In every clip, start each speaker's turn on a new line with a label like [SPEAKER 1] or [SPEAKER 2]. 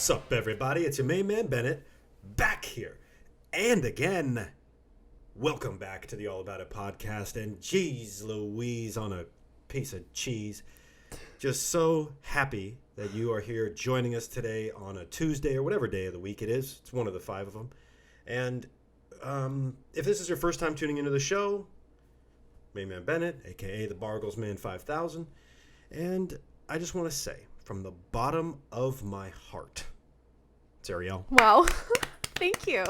[SPEAKER 1] What's up, everybody? It's your main man, Bennett, back here. And again, welcome back to the All About It podcast. And geez Louise on a piece of cheese. Just so happy that you are here joining us today on a Tuesday or whatever day of the week it is. It's one of the 5 of them. And if this is your first time tuning into the show, main man Bennett, a.k.a. the Bargles Man 5000. And I just want to say, from the bottom of my heart, it's Arielle.
[SPEAKER 2] Wow. Thank you.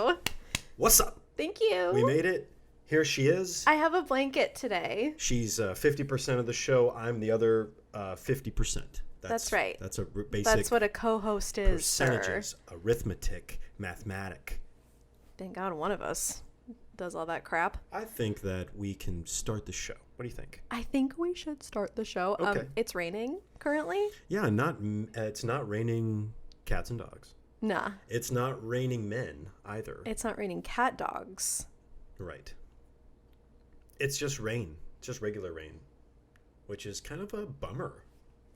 [SPEAKER 1] What's up?
[SPEAKER 2] Thank you.
[SPEAKER 1] We made it. Here she is.
[SPEAKER 2] I have a blanket today.
[SPEAKER 1] She's 50% of the show. I'm the other 50%.
[SPEAKER 2] That's right.
[SPEAKER 1] That's a basic.
[SPEAKER 2] That's what a co-host is,
[SPEAKER 1] percentages,
[SPEAKER 2] sir.
[SPEAKER 1] arithmetic, mathematic.
[SPEAKER 2] Thank God one of us does all that crap.
[SPEAKER 1] I think that we can start the show. What do you think?
[SPEAKER 2] I think we should start the show.
[SPEAKER 1] Okay.
[SPEAKER 2] It's raining currently.
[SPEAKER 1] Yeah, it's not raining cats and dogs.
[SPEAKER 2] Nah.
[SPEAKER 1] It's not raining men either.
[SPEAKER 2] It's not raining cat dogs.
[SPEAKER 1] Right. It's just rain. It's just regular rain, which is kind of a bummer.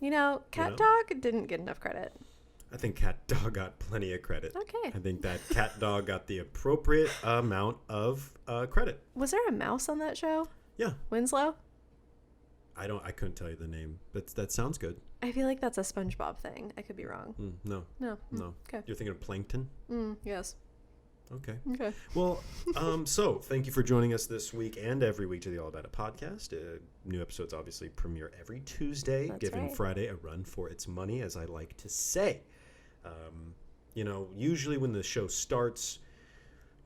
[SPEAKER 2] You know, cat dog didn't get enough credit.
[SPEAKER 1] I think cat dog got plenty of credit.
[SPEAKER 2] Okay.
[SPEAKER 1] I think that cat dog got the appropriate amount of credit.
[SPEAKER 2] Was there a mouse on that show?
[SPEAKER 1] Yeah.
[SPEAKER 2] Winslow?
[SPEAKER 1] I couldn't tell you the name, but that sounds good.
[SPEAKER 2] I feel like that's a SpongeBob thing. I could be wrong.
[SPEAKER 1] No.
[SPEAKER 2] No.
[SPEAKER 1] No.
[SPEAKER 2] Okay.
[SPEAKER 1] You're thinking of plankton?
[SPEAKER 2] Yes.
[SPEAKER 1] Okay.
[SPEAKER 2] Okay.
[SPEAKER 1] Well, so thank you for joining us this week and every week to the All About It podcast. New episodes obviously premiere every Tuesday,
[SPEAKER 2] That's
[SPEAKER 1] giving
[SPEAKER 2] right.
[SPEAKER 1] Friday a run for its money, as I like to say. Usually when the show starts,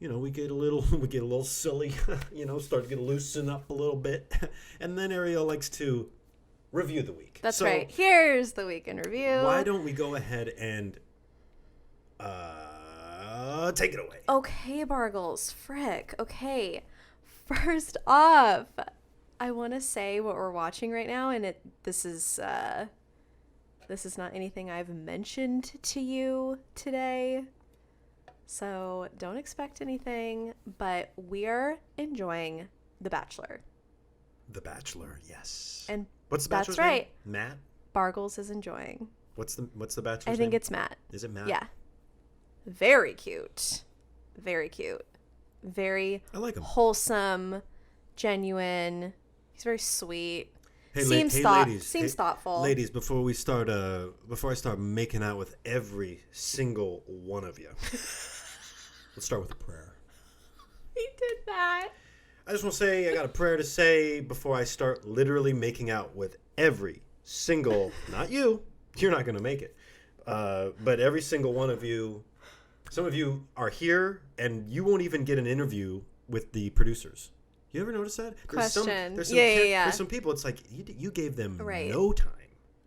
[SPEAKER 1] we get a little silly, start to get loosen up a little bit, and then Arielle likes to review the week.
[SPEAKER 2] That's right. Here's the week in review.
[SPEAKER 1] Why don't we go ahead and take it away?
[SPEAKER 2] Okay, Bargles. Frick. Okay. First off, I want to say what we're watching right now, and this is not anything I've mentioned to you today. So don't expect anything, but we're enjoying The Bachelor.
[SPEAKER 1] The Bachelor, yes.
[SPEAKER 2] And
[SPEAKER 1] what's the Bachelor's
[SPEAKER 2] that's right.
[SPEAKER 1] name? Matt?
[SPEAKER 2] Bargles is enjoying.
[SPEAKER 1] What's the Bachelor's name?
[SPEAKER 2] I think it's Matt.
[SPEAKER 1] Is it Matt?
[SPEAKER 2] Yeah. Very cute. Very cute. Very
[SPEAKER 1] I like him.
[SPEAKER 2] wholesome, genuine. He's very sweet.
[SPEAKER 1] Hey,
[SPEAKER 2] Seems thoughtful.
[SPEAKER 1] Ladies, before I start making out with every single one of you, let's start with a prayer.
[SPEAKER 2] He did that.
[SPEAKER 1] I just want to say I got a prayer to say before I start literally making out with every single, not you, you're not going to make it, but every single one of you. Some of you are here and you won't even get an interview with the producers. You ever notice that?
[SPEAKER 2] Question.
[SPEAKER 1] There's some people, it's like you gave them no time.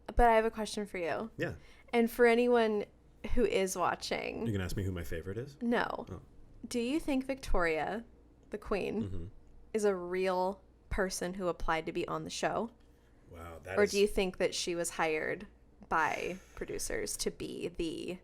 [SPEAKER 2] But I have a question for you.
[SPEAKER 1] Yeah.
[SPEAKER 2] And for anyone who is watching.
[SPEAKER 1] You're going to ask me who my favorite is?
[SPEAKER 2] No.
[SPEAKER 1] Oh.
[SPEAKER 2] Do you think Victoria, the queen, is a real person who applied to be on the show?
[SPEAKER 1] Wow.
[SPEAKER 2] Or do you think that she was hired by producers to be the,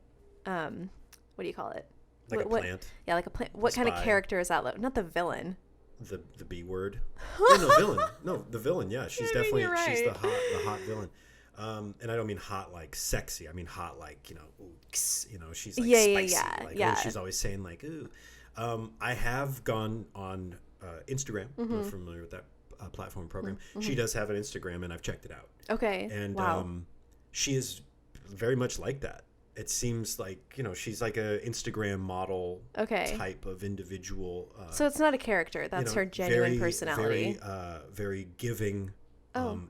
[SPEAKER 2] what do you call it?
[SPEAKER 1] Like a plant?
[SPEAKER 2] Yeah, like a plant. What kind of character is that? Not the villain.
[SPEAKER 1] The B word? No, villain. No, the villain. Yeah, she's definitely
[SPEAKER 2] you're right.
[SPEAKER 1] she's the hot villain. And I don't mean hot like sexy. I mean hot like ooh, she's like spicy. Ooh, she's always saying like ooh. I have gone on Instagram. I'm familiar with that platform program. She does have an Instagram, and I've checked it out.
[SPEAKER 2] Okay.
[SPEAKER 1] And she is very much like that. It seems like, she's like a Instagram model type of individual.
[SPEAKER 2] So it's not a character. That's her genuine personality.
[SPEAKER 1] Very giving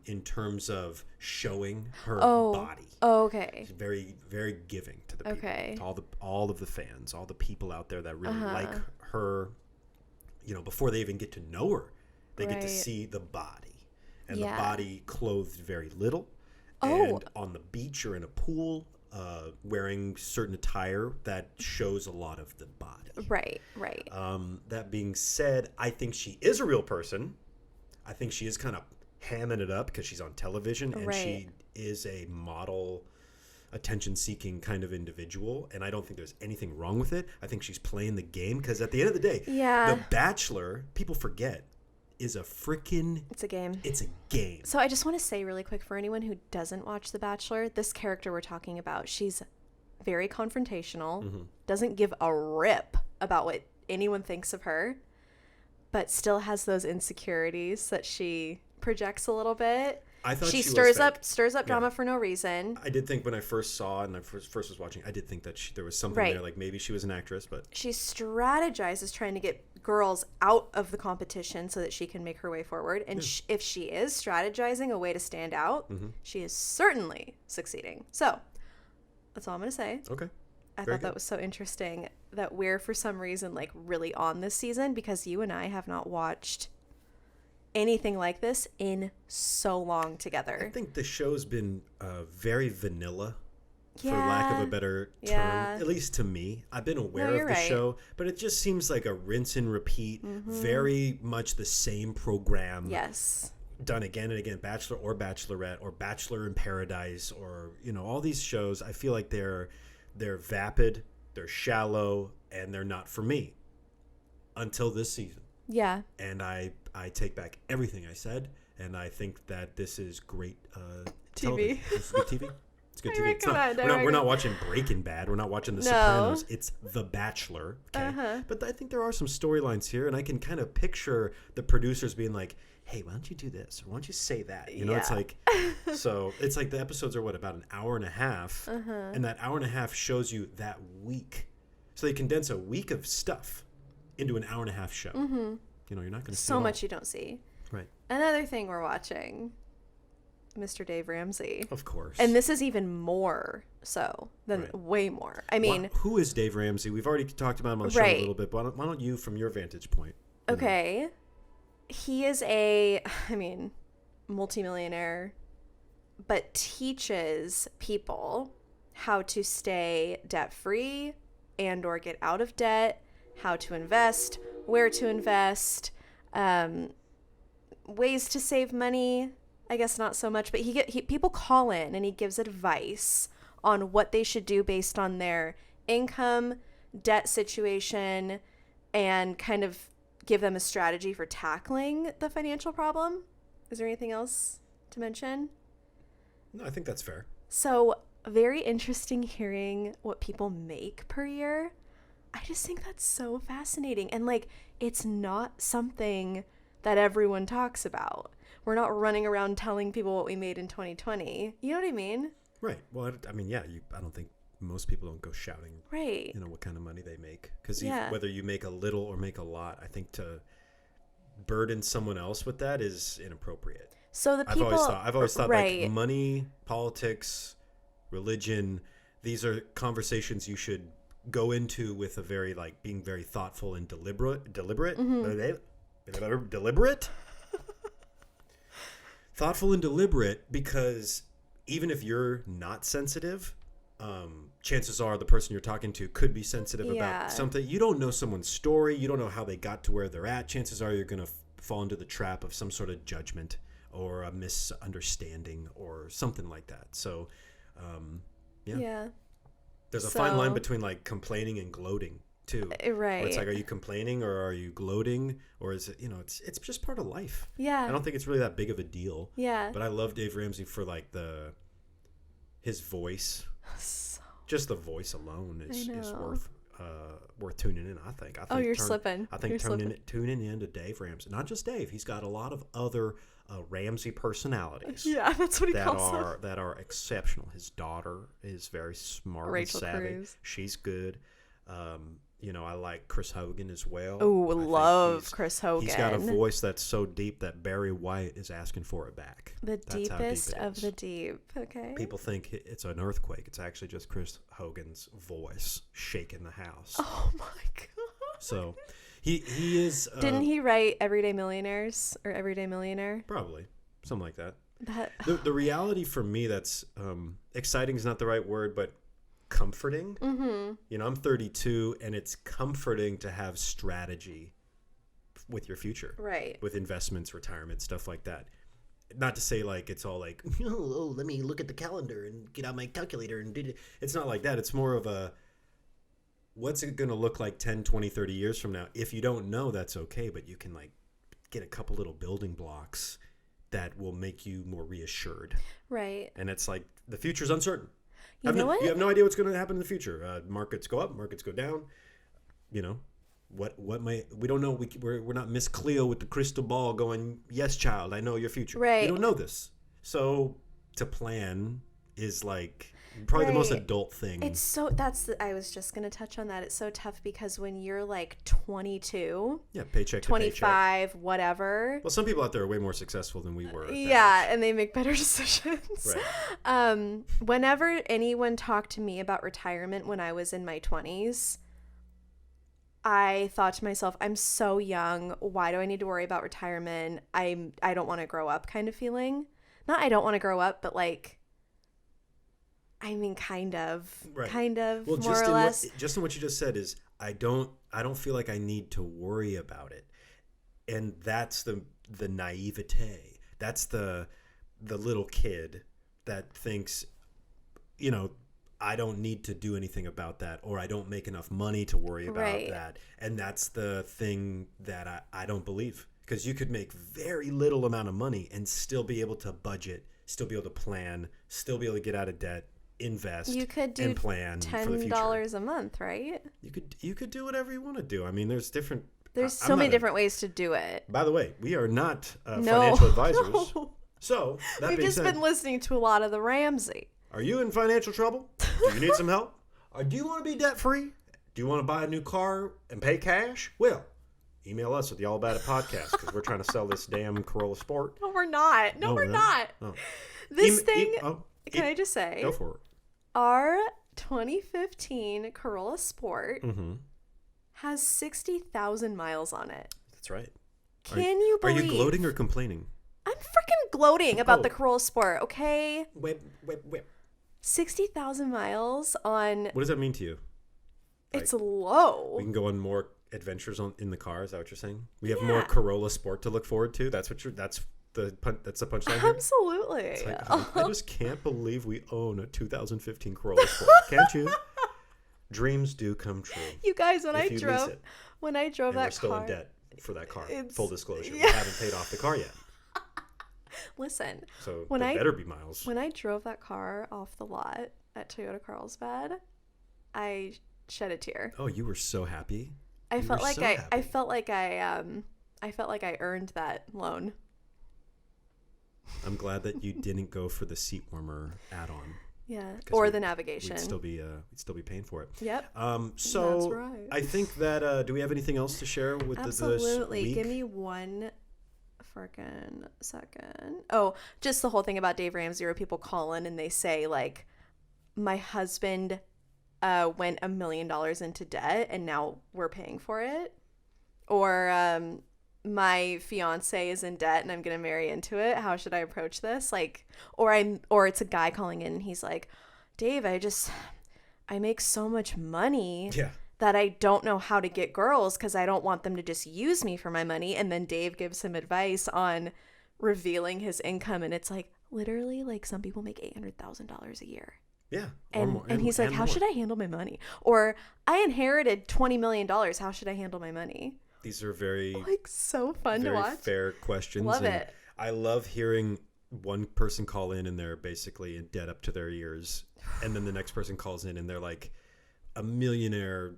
[SPEAKER 1] in terms of showing her body.
[SPEAKER 2] Oh, okay.
[SPEAKER 1] She's very, very giving to the people.
[SPEAKER 2] Okay.
[SPEAKER 1] To all of the fans, all the people out there that really like her, before they even get to know her, they get to see the body. And the body clothed very little. And on the beach or in a pool, wearing certain attire that shows a lot of the body.
[SPEAKER 2] Right.
[SPEAKER 1] That being said, I think she is a real person. I think she is kind of hamming it up because she's on television and she is a model, attention-seeking kind of individual. And I don't think there's anything wrong with it. I think she's playing the game because at the end of the day, The Bachelor, people forget, is a freaking...
[SPEAKER 2] It's a game.
[SPEAKER 1] It's a game.
[SPEAKER 2] So I just want to say really quick, for anyone who doesn't watch The Bachelor, this character we're talking about, she's very confrontational,
[SPEAKER 1] Mm-hmm.
[SPEAKER 2] doesn't give a rip about what anyone thinks of her, but still has those insecurities that she projects a little bit.
[SPEAKER 1] I thought she
[SPEAKER 2] stirs
[SPEAKER 1] was
[SPEAKER 2] up drama for no reason.
[SPEAKER 1] I did think when I first saw and I first was watching, I did think that there was something
[SPEAKER 2] Right.
[SPEAKER 1] there, like maybe she was an actress, but
[SPEAKER 2] She strategizes trying to get girls out of the competition so that she can make her way forward. And if she is strategizing a way to stand out, she is certainly succeeding. So that's all I'm going to say.
[SPEAKER 1] okay.
[SPEAKER 2] I
[SPEAKER 1] Very
[SPEAKER 2] thought that
[SPEAKER 1] good.
[SPEAKER 2] was so interesting that we're, for some reason, like really on this season, because you and I have not watched anything like this in so long
[SPEAKER 1] I
[SPEAKER 2] together.
[SPEAKER 1] think the show's been very vanilla, for
[SPEAKER 2] Yeah.
[SPEAKER 1] lack of a better term,
[SPEAKER 2] Yeah.
[SPEAKER 1] at least to me. I've been aware
[SPEAKER 2] you're
[SPEAKER 1] of the
[SPEAKER 2] right.
[SPEAKER 1] show, but it just seems like a rinse and repeat, very much the same program.
[SPEAKER 2] Yes.
[SPEAKER 1] Done again and again, Bachelor or Bachelorette or Bachelor in Paradise, or all these shows. I feel like they're vapid, they're shallow, and they're not for me until this season.
[SPEAKER 2] Yeah.
[SPEAKER 1] And I take back everything I said, and I think that this is great television. This is good TV. It's good TV. It's not, we're not watching Breaking Bad. We're not watching The Sopranos. It's The Bachelor. Okay, but I think there are some storylines here, and I can kind of picture the producers being like, hey, why don't you do this? Or why don't you say that? It's like, so it's like the episodes are about an hour and a half, and that hour and a half shows you that week. So they condense a week of stuff into an hour and a half show. You're not going to see
[SPEAKER 2] So much you don't see.
[SPEAKER 1] Right.
[SPEAKER 2] Another thing we're watching, Mr. Dave Ramsey.
[SPEAKER 1] Of course.
[SPEAKER 2] And this is even more so than way more. I mean,
[SPEAKER 1] who is Dave Ramsey? We've already talked about him on the show a little bit, but why don't you, from your vantage point?
[SPEAKER 2] Okay. He is multimillionaire, but teaches people how to stay debt-free and or get out of debt, how to invest, where to invest, ways to save money. I guess not so much, but people call in and he gives advice on what they should do based on their income, debt situation, and kind of give them a strategy for tackling the financial problem. Is there anything else to mention?
[SPEAKER 1] No, I think that's fair.
[SPEAKER 2] So, very interesting hearing what people make per year. I just think that's so fascinating. And it's not something that everyone talks about. We're not running around telling people what we made in 2020. You know what I mean?
[SPEAKER 1] Right. Well, I mean, yeah, I don't think most people don't go shouting,
[SPEAKER 2] right,
[SPEAKER 1] what kind of money they make. Because whether you make a little or make a lot, I think to burden someone else with that is inappropriate.
[SPEAKER 2] So the people...
[SPEAKER 1] I've always thought
[SPEAKER 2] right.
[SPEAKER 1] like money, politics, religion, these are conversations you should go into with a very, being very thoughtful and deliberate. Deliberate? Thoughtful and deliberate, because even if you're not sensitive, chances are the person you're talking to could be sensitive about something. You don't know someone's story. You don't know how they got to where they're at. Chances are you're going to fall into the trap of some sort of judgment or a misunderstanding or something like that. So, there's a fine line between complaining and gloating too.
[SPEAKER 2] Right.
[SPEAKER 1] Where it's are you complaining or are you gloating, or is it, it's just part of life.
[SPEAKER 2] Yeah.
[SPEAKER 1] I don't think it's really that big of a deal.
[SPEAKER 2] Yeah.
[SPEAKER 1] But I love Dave Ramsey for his voice. Just the voice alone is worth tuning in. I think.
[SPEAKER 2] You're slipping.
[SPEAKER 1] I think tuning in to Dave Ramsey. Not just Dave. He's got a lot of other Ramsey personalities.
[SPEAKER 2] Yeah, that's what he calls them.
[SPEAKER 1] That are exceptional. His daughter is very smart
[SPEAKER 2] Rachel
[SPEAKER 1] and savvy.
[SPEAKER 2] Cruz.
[SPEAKER 1] She's good. I like Chris Hogan as well.
[SPEAKER 2] Oh, love Chris Hogan.
[SPEAKER 1] He's got a voice that's so deep that Barry White is asking for it back.
[SPEAKER 2] That's deepest of the deep. Okay.
[SPEAKER 1] People think it's an earthquake. It's actually just Chris Hogan's voice shaking the house.
[SPEAKER 2] Oh my god.
[SPEAKER 1] So he is.
[SPEAKER 2] Didn't he write Everyday Millionaires or Everyday Millionaire?
[SPEAKER 1] Probably something like that. The reality for me that's exciting is not the right word, but comforting. Mm-hmm. I'm 32, and it's comforting to have strategy with your future,
[SPEAKER 2] right?
[SPEAKER 1] With investments, retirement, stuff like that. Not to say it's all oh, let me look at the calendar and get out my calculator and do it. It's not like that. It's more of a, what's it going to look like 10, 20, 30 years from now? If you don't know, that's okay, but you can get a couple little building blocks that will make you more reassured.
[SPEAKER 2] Right.
[SPEAKER 1] And it's the future's uncertain.
[SPEAKER 2] You know what?
[SPEAKER 1] You have no idea what's going to happen in the future. Markets go up, markets go down. You know, what might, we don't know. We're not Miss Cleo with the crystal ball going, yes, child, I know your future.
[SPEAKER 2] Right.
[SPEAKER 1] We don't know this. So to plan is like probably the most adult thing.
[SPEAKER 2] It's so, I was just going to touch on that. It's so tough because when you're like 22,
[SPEAKER 1] paycheck
[SPEAKER 2] 25,
[SPEAKER 1] to paycheck.
[SPEAKER 2] Whatever.
[SPEAKER 1] Well, some people out there are way more successful than we were. At that age.
[SPEAKER 2] And they make better decisions.
[SPEAKER 1] Right.
[SPEAKER 2] Whenever anyone talked to me about retirement when I was in my 20s, I thought to myself, I'm so young. Why do I need to worry about retirement? I don't want to grow up kind of feeling. Not I don't want to grow up, but like, I mean, kind of,
[SPEAKER 1] well,
[SPEAKER 2] more or less.
[SPEAKER 1] Just in what you just said is, I don't feel like I need to worry about it, and that's the naivete. That's the little kid that thinks, you know, I don't need to do anything about that, or I don't make enough money to worry about that, and that's the thing that I don't believe, because you could make very little amount of money and still be able to budget, still be able to plan, still be able to get out of debt. Invest
[SPEAKER 2] you could do
[SPEAKER 1] and plan for the future.
[SPEAKER 2] $10 a month, right?
[SPEAKER 1] You could do whatever you want to do. I mean, there's
[SPEAKER 2] so many different ways to do it.
[SPEAKER 1] By the way, we are not financial advisors.
[SPEAKER 2] No.
[SPEAKER 1] So that
[SPEAKER 2] we've
[SPEAKER 1] being
[SPEAKER 2] just
[SPEAKER 1] said,
[SPEAKER 2] been listening to a lot of the Ramsey.
[SPEAKER 1] Are you in financial trouble? Do you need some help? Or do you want to be debt free? Do you want to buy a new car and pay cash? Well, email us at the All About It podcast, because we're trying to sell this damn Corolla Sport.
[SPEAKER 2] No, we're not. No, we're not.
[SPEAKER 1] Oh.
[SPEAKER 2] Can I just say?
[SPEAKER 1] Go for it.
[SPEAKER 2] Our 2015 Corolla Sport has 60,000 miles on it.
[SPEAKER 1] That's right.
[SPEAKER 2] Can you believe?
[SPEAKER 1] Are you gloating or complaining?
[SPEAKER 2] I'm freaking gloating about the Corolla Sport, okay?
[SPEAKER 1] Whip.
[SPEAKER 2] 60,000 miles on...
[SPEAKER 1] What does that mean to you?
[SPEAKER 2] It's low.
[SPEAKER 1] We can go on more adventures in the car. Is that what you're saying? We have more Corolla Sport to look forward to. That's the punchline here?
[SPEAKER 2] Absolutely.
[SPEAKER 1] It's like, I just can't believe we own a 2015 Corolla Sport. Can't you? Dreams do come true.
[SPEAKER 2] You guys, when I drove that
[SPEAKER 1] and
[SPEAKER 2] car,
[SPEAKER 1] we're still in debt for that car. Full disclosure, we haven't paid off the car yet.
[SPEAKER 2] Listen,
[SPEAKER 1] so there better be miles.
[SPEAKER 2] When I drove that car off the lot at Toyota Carlsbad, I shed a tear.
[SPEAKER 1] Oh, you were so happy.
[SPEAKER 2] I felt like I earned that loan.
[SPEAKER 1] I'm glad that you didn't go for the seat warmer add-on.
[SPEAKER 2] Yeah, or the navigation.
[SPEAKER 1] We'd still be paying for it.
[SPEAKER 2] Yep.
[SPEAKER 1] So
[SPEAKER 2] that's right.
[SPEAKER 1] I think that do we have anything else to share with
[SPEAKER 2] Absolutely.
[SPEAKER 1] this week?
[SPEAKER 2] Give me one freaking second. Oh, just the whole thing about Dave Ramsey, where people call in and they say like, my husband went $1 million into debt and now we're paying for it, or my fiance is in debt and I'm gonna marry into it. How should I approach this? Like, or it's a guy calling in and he's like, Dave, I make so much money that I don't know how to get girls because I don't want them to just use me for my money. And then Dave gives him advice on revealing his income, and it's like, literally, like, some people make $800,000 a year.
[SPEAKER 1] Yeah.
[SPEAKER 2] And he's like, how should I handle my money? Or I inherited $20 million. How should I handle my money?
[SPEAKER 1] These are very
[SPEAKER 2] so fun to watch.
[SPEAKER 1] Fair questions.
[SPEAKER 2] Love it.
[SPEAKER 1] I love hearing one person call in and they're basically in debt up to their ears, and then the next person calls in and they're like a millionaire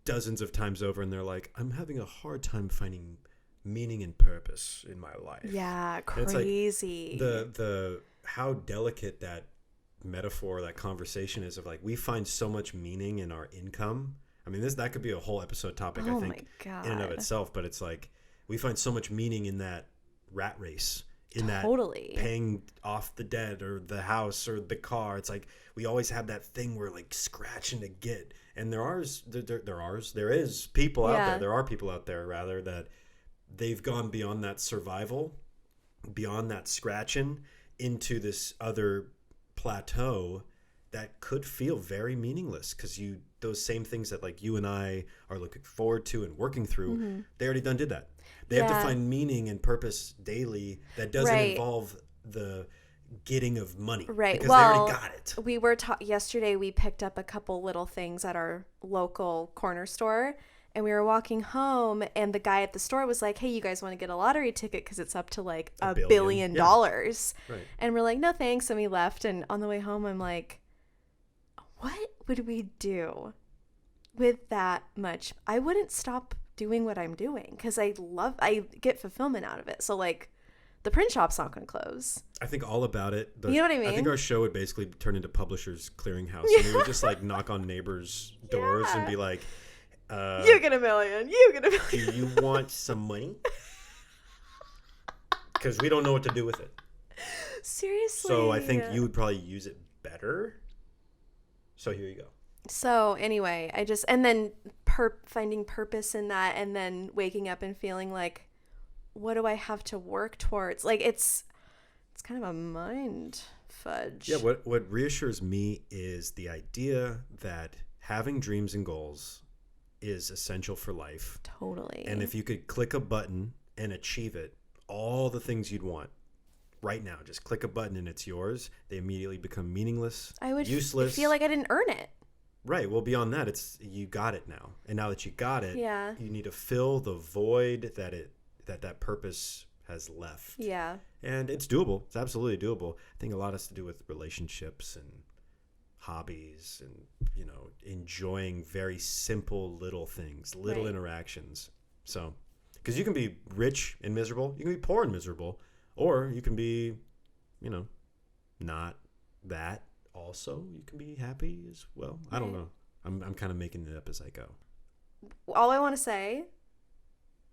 [SPEAKER 1] dozens of times over, and they're like, I'm having a hard time finding meaning and purpose in my life.
[SPEAKER 2] Yeah, crazy.
[SPEAKER 1] Like the how delicate that metaphor, that conversation is of like, we find so much meaning in our income. I mean, that could be a whole episode topic, I think, in and of itself. But it's like, we find so much meaning in that rat race, in that paying off the debt or the house or the car. It's like, we always have that thing we're like scratching to get. And there is people out there. There are people out there, rather, that they've gone beyond that survival, beyond that scratching, into this other plateau that could feel very meaningless, because those same things that like you and I are looking forward to and working through, they already did that. They have to find meaning and purpose daily that doesn't involve the getting of money,
[SPEAKER 2] right?
[SPEAKER 1] Because they already got it.
[SPEAKER 2] We were yesterday. We picked up a couple little things at our local corner store, and we were walking home, and the guy at the store was like, "Hey, you guys want to get a lottery ticket because it's up to like $1 billion?"
[SPEAKER 1] Right.
[SPEAKER 2] And we're like, "No, thanks." And we left. And on the way home, I'm like, would we do with that much? I wouldn't stop doing what I'm doing because I get fulfillment out of it. So like the print shop's not going to close.
[SPEAKER 1] I think all about it.
[SPEAKER 2] You know what I mean?
[SPEAKER 1] I think our show would basically turn into Publishers Clearinghouse. And we would just like knock on neighbors' doors and be like,
[SPEAKER 2] you get $1 million. You get $1 million.
[SPEAKER 1] do you want some money? Because we don't know what to do with it.
[SPEAKER 2] Seriously.
[SPEAKER 1] So I think you would probably use it better. So here you go.
[SPEAKER 2] So anyway, and then finding purpose in that, and then waking up and feeling like, what do I have to work towards? Like it's kind of a mind fudge.
[SPEAKER 1] Yeah, what reassures me is the idea that having dreams and goals is essential for life.
[SPEAKER 2] Totally.
[SPEAKER 1] And if you could click a button and achieve it, all the things you'd want right now, just click a button and it's yours, they immediately become meaningless, useless.
[SPEAKER 2] Feel like I didn't earn it.
[SPEAKER 1] Right. Well, beyond that, it's you got it now. And now that you got it,
[SPEAKER 2] yeah,
[SPEAKER 1] you need to fill the void that purpose has left.
[SPEAKER 2] Yeah.
[SPEAKER 1] And it's doable. It's absolutely doable. I think a lot has to do with relationships and hobbies and, enjoying very simple little things, little interactions. So, because you can be rich and miserable, you can be poor and miserable, or you can be, not that. Also, you can be happy as well. I don't know. I'm kind of making it up as I go.
[SPEAKER 2] All I want to say,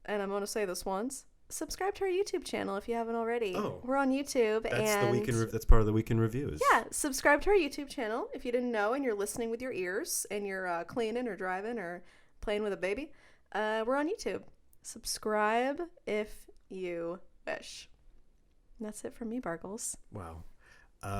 [SPEAKER 2] and I'm going to say this once, subscribe to our YouTube channel if you haven't already.
[SPEAKER 1] Oh,
[SPEAKER 2] we're on YouTube.
[SPEAKER 1] That's part of the Week in Reviews.
[SPEAKER 2] Yeah, subscribe to our YouTube channel if you didn't know and you're listening with your ears and you're cleaning or driving or playing with a baby. We're on YouTube. Subscribe if you wish. And that's it from me, Bargles.
[SPEAKER 1] Wow.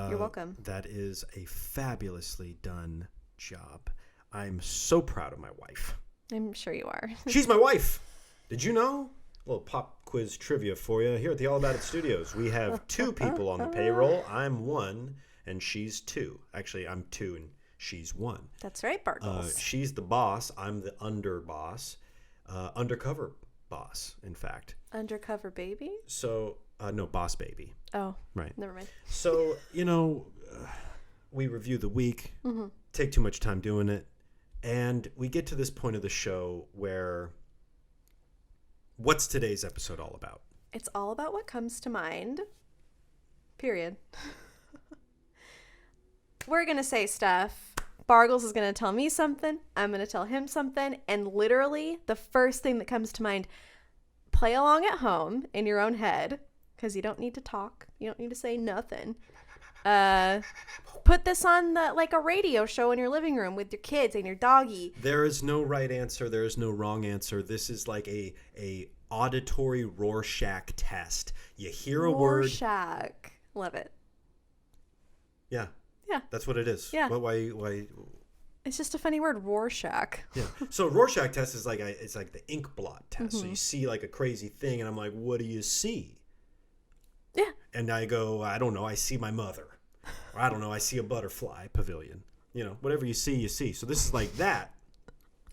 [SPEAKER 2] You're welcome.
[SPEAKER 1] That is a fabulously done job. I'm so proud of my wife.
[SPEAKER 2] I'm sure you are.
[SPEAKER 1] She's my wife. Did you know? A little pop quiz trivia for you. Here at the All About It Studios, we have 2 people on the payroll. I'm 1, and she's 2. Actually, I'm 2, and she's 1.
[SPEAKER 2] That's right, Bargles.
[SPEAKER 1] She's the boss. I'm the underboss. Undercover boss, in fact.
[SPEAKER 2] Undercover baby?
[SPEAKER 1] So, no, boss baby.
[SPEAKER 2] Oh,
[SPEAKER 1] right.
[SPEAKER 2] Never mind.
[SPEAKER 1] So, we review the week, take too much time doing it, and we get to this point of the show where, what's today's episode all about?
[SPEAKER 2] It's all about what comes to mind, period. We're going to say stuff. Bargles is going to tell me something. I'm going to tell him something. And literally, the first thing that comes to mind, play along at home in your own head. Because you don't need to talk. You don't need to say nothing. Put this on like a radio show in your living room with your kids and your doggy.
[SPEAKER 1] There is no right answer. There is no wrong answer. This is like a auditory Rorschach test. You hear a word.
[SPEAKER 2] Rorschach. Love it.
[SPEAKER 1] Yeah.
[SPEAKER 2] Yeah.
[SPEAKER 1] That's what it is.
[SPEAKER 2] Yeah.
[SPEAKER 1] Why?
[SPEAKER 2] It's just a funny word, Rorschach.
[SPEAKER 1] Yeah. So Rorschach test is like it's like the ink blot test. So you see like a crazy thing, and I'm like, what do you see?
[SPEAKER 2] Yeah.
[SPEAKER 1] And I go, I don't know. I see my mother. Or I don't know. I see a butterfly pavilion. Whatever you see, you see. So this is like that.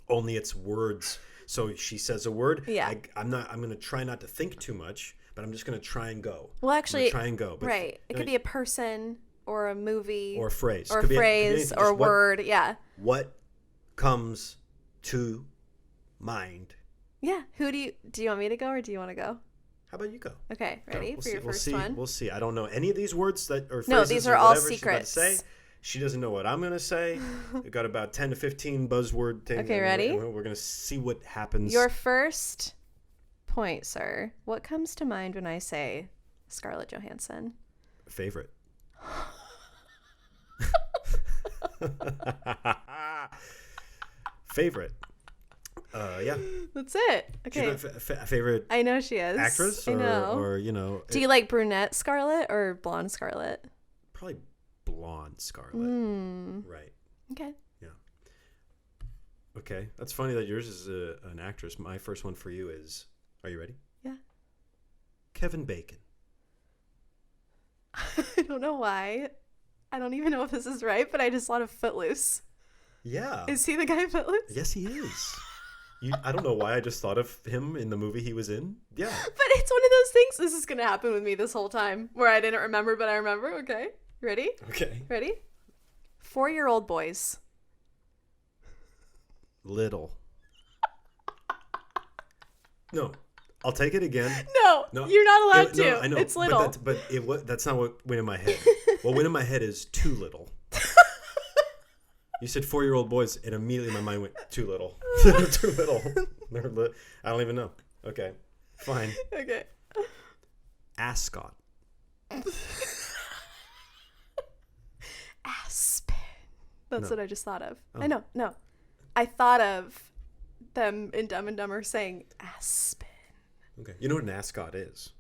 [SPEAKER 1] Only it's words. So she says a word.
[SPEAKER 2] Yeah.
[SPEAKER 1] I'm going to try not to think too much, but I'm just going to try and go.
[SPEAKER 2] Well, actually,
[SPEAKER 1] try and go. But,
[SPEAKER 2] right. It could be a person or a movie.
[SPEAKER 1] Or a phrase.
[SPEAKER 2] Or a phrase or a word. Yeah.
[SPEAKER 1] What comes to mind?
[SPEAKER 2] Yeah. Do you want me to go or do you want to go?
[SPEAKER 1] How about you go?
[SPEAKER 2] Okay, ready for your first one?
[SPEAKER 1] We'll see. I don't know any of these words or phrases.
[SPEAKER 2] No, these are all secrets.
[SPEAKER 1] Say. She doesn't know what I'm going to say. We've got about 10 to 15 buzzword things.
[SPEAKER 2] Okay, ready?
[SPEAKER 1] We're going to see what happens.
[SPEAKER 2] Your first point, sir. What comes to mind when I say Scarlett Johansson?
[SPEAKER 1] Favorite. Favorite. Yeah.
[SPEAKER 2] That's it. Okay.
[SPEAKER 1] Favorite.
[SPEAKER 2] I know she is.
[SPEAKER 1] Actress?
[SPEAKER 2] I know.
[SPEAKER 1] Or
[SPEAKER 2] Do you like brunette Scarlett or blonde Scarlett?
[SPEAKER 1] Probably blonde Scarlett. Right.
[SPEAKER 2] Okay.
[SPEAKER 1] Yeah. Okay. That's funny that yours is an actress. My first one for you is, are you ready?
[SPEAKER 2] Yeah.
[SPEAKER 1] Kevin Bacon.
[SPEAKER 2] I don't know why. I don't even know if this is right, but I just thought of Footloose.
[SPEAKER 1] Yeah.
[SPEAKER 2] Is he the guy in Footloose?
[SPEAKER 1] Yes, he is. I don't know why I just thought of him in the movie he was in. Yeah.
[SPEAKER 2] But it's one of those things. This is going to happen with me this whole time where I didn't remember, but I remember. Okay. Ready?
[SPEAKER 1] Okay.
[SPEAKER 2] Ready? 4-year-old boys.
[SPEAKER 1] Little. No, I'll take it again.
[SPEAKER 2] No, you're not allowed to.
[SPEAKER 1] No, I know,
[SPEAKER 2] it's little.
[SPEAKER 1] That's not what went in my head. What went in my head is too little. You said 4-year-old boys, and immediately my mind went too little. Too little. I don't even know. Okay, fine.
[SPEAKER 2] Okay.
[SPEAKER 1] Ascot.
[SPEAKER 2] Aspen. That's
[SPEAKER 1] No.
[SPEAKER 2] what I just thought of.
[SPEAKER 1] Oh.
[SPEAKER 2] I know. No. I thought of them in Dumb and Dumber saying Aspen.
[SPEAKER 1] Okay. You know what an ascot is?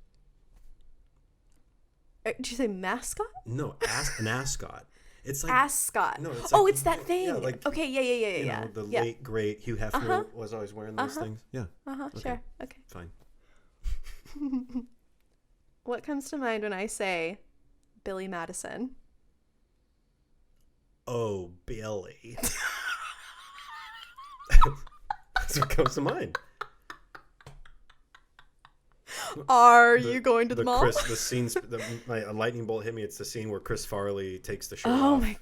[SPEAKER 2] Did you say mascot?
[SPEAKER 1] No, an ascot. It's like
[SPEAKER 2] Ascot.
[SPEAKER 1] No, it's
[SPEAKER 2] oh,
[SPEAKER 1] like-
[SPEAKER 2] it's that thing.
[SPEAKER 1] yeah, like-
[SPEAKER 2] okay, yeah.
[SPEAKER 1] you know, the
[SPEAKER 2] yeah.
[SPEAKER 1] late great Hugh Hefner was always wearing those things. Yeah. Okay.
[SPEAKER 2] Sure. Okay.
[SPEAKER 1] Fine.
[SPEAKER 2] What comes to mind when I say Billy Madison?
[SPEAKER 1] Oh, Billy. That's what comes to mind.
[SPEAKER 2] Are you going to the mall?
[SPEAKER 1] The scenes, a lightning bolt hit me. It's the scene where Chris Farley takes the shirt
[SPEAKER 2] Oh
[SPEAKER 1] off.
[SPEAKER 2] my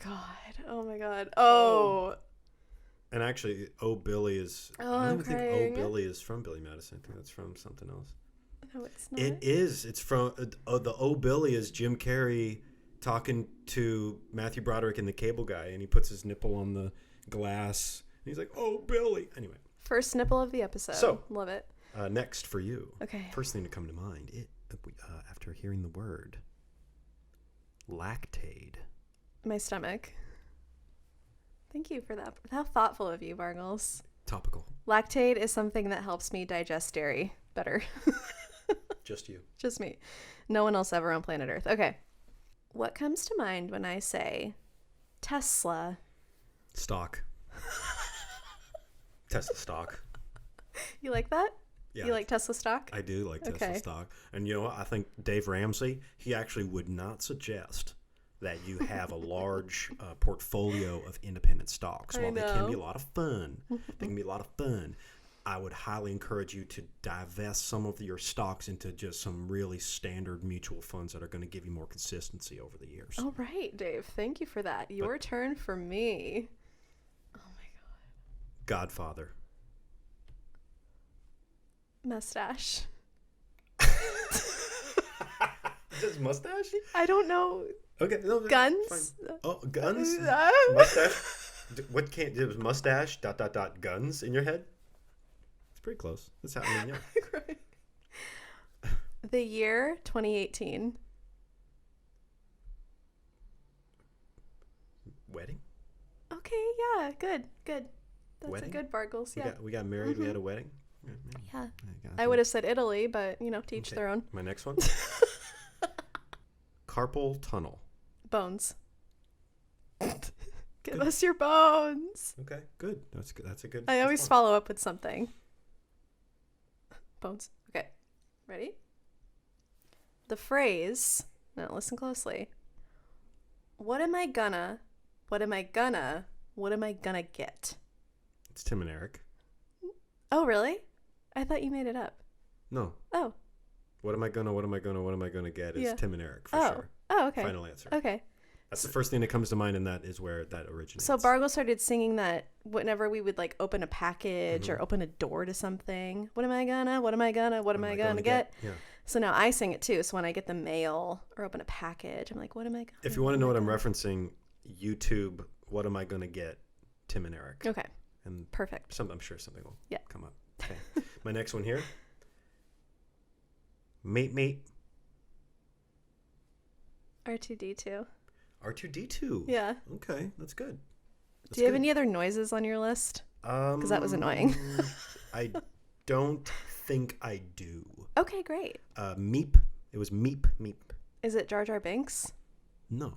[SPEAKER 2] god. Oh.
[SPEAKER 1] And actually, Oh Billy is.
[SPEAKER 2] Oh,
[SPEAKER 1] I don't
[SPEAKER 2] I'm
[SPEAKER 1] even think
[SPEAKER 2] crying.
[SPEAKER 1] Oh Billy is from Billy Madison. I think that's from something else.
[SPEAKER 2] No, it's not.
[SPEAKER 1] It is. It's from the Oh Billy is Jim Carrey talking to Matthew Broderick and the Cable Guy, and he puts his nipple on the glass. And he's like, "Oh Billy." Anyway,
[SPEAKER 2] First nipple of the episode.
[SPEAKER 1] So-
[SPEAKER 2] Love it.
[SPEAKER 1] next for you.
[SPEAKER 2] Okay.
[SPEAKER 1] First thing to come to mind, after hearing the word, lactaid.
[SPEAKER 2] My stomach. Thank you for that. How thoughtful of you, Bargles.
[SPEAKER 1] Topical.
[SPEAKER 2] Lactaid is something that helps me digest dairy better.
[SPEAKER 1] Just you.
[SPEAKER 2] Just me. No one else ever on planet Earth. Okay. What comes to mind when I say Tesla?
[SPEAKER 1] Stock. Tesla stock.
[SPEAKER 2] You like that?
[SPEAKER 1] Yeah.
[SPEAKER 2] You like Tesla stock?
[SPEAKER 1] I do like Tesla
[SPEAKER 2] Okay.
[SPEAKER 1] stock. And you know what? I think Dave Ramsey, he actually would not suggest that you have a large portfolio of independent stocks.
[SPEAKER 2] I
[SPEAKER 1] While they can be a
[SPEAKER 2] know.
[SPEAKER 1] lot of fun, I would highly encourage you to divest some of your stocks into just some really standard mutual funds that are going to give you more consistency over the years.
[SPEAKER 2] All right, Dave. Thank you for that. Your turn for me. Oh my
[SPEAKER 1] Godfather.
[SPEAKER 2] god. Mustache.
[SPEAKER 1] Just mustache?
[SPEAKER 2] I don't know.
[SPEAKER 1] Okay. No,
[SPEAKER 2] Guns?
[SPEAKER 1] fine. Oh, guns? Mustache? What can't do? Mustache, ... guns in your head? It's pretty close. That's happening, yeah.
[SPEAKER 2] The year 2018.
[SPEAKER 1] Wedding?
[SPEAKER 2] Okay, yeah, good. That's
[SPEAKER 1] Wedding?
[SPEAKER 2] a good Bargles, yeah.
[SPEAKER 1] We got married. We had a wedding.
[SPEAKER 2] Yeah. I would have said Italy, but, to each their own.
[SPEAKER 1] My next one. Carpal tunnel.
[SPEAKER 2] Bones. Give us your bones.
[SPEAKER 1] Okay, good. That's good. That's a good.
[SPEAKER 2] I always
[SPEAKER 1] response.
[SPEAKER 2] follow up with something. Bones. Okay. Ready? The phrase, now listen closely. What am I gonna get?
[SPEAKER 1] It's Tim and Eric.
[SPEAKER 2] Oh, really? I thought you made it up.
[SPEAKER 1] No.
[SPEAKER 2] Oh.
[SPEAKER 1] What am I gonna get? Is
[SPEAKER 2] Yeah.
[SPEAKER 1] Tim and Eric for
[SPEAKER 2] Oh.
[SPEAKER 1] sure.
[SPEAKER 2] Oh, okay.
[SPEAKER 1] Final answer.
[SPEAKER 2] Okay.
[SPEAKER 1] That's the first thing that comes to mind, and that is where that originates.
[SPEAKER 2] So Bargle started singing that whenever we would like open a package or open a door to something. What am I gonna get?
[SPEAKER 1] Yeah.
[SPEAKER 2] So now I sing it too. So when I get the mail or open a package, I'm like, what am I gonna?
[SPEAKER 1] If you want to know what I'm referencing, YouTube. What am I gonna get? Tim and Eric.
[SPEAKER 2] Okay.
[SPEAKER 1] And
[SPEAKER 2] Perfect.
[SPEAKER 1] I'm sure something will
[SPEAKER 2] Yeah.
[SPEAKER 1] come up. Okay. My next one here. Mate.
[SPEAKER 2] R2D2.
[SPEAKER 1] R2D2.
[SPEAKER 2] Yeah.
[SPEAKER 1] Okay, that's good.
[SPEAKER 2] Do you have any other noises on your list? Because that was annoying.
[SPEAKER 1] I don't think I do.
[SPEAKER 2] Okay, great.
[SPEAKER 1] Meep. It was meep.
[SPEAKER 2] Is it Jar Jar Binks?
[SPEAKER 1] No.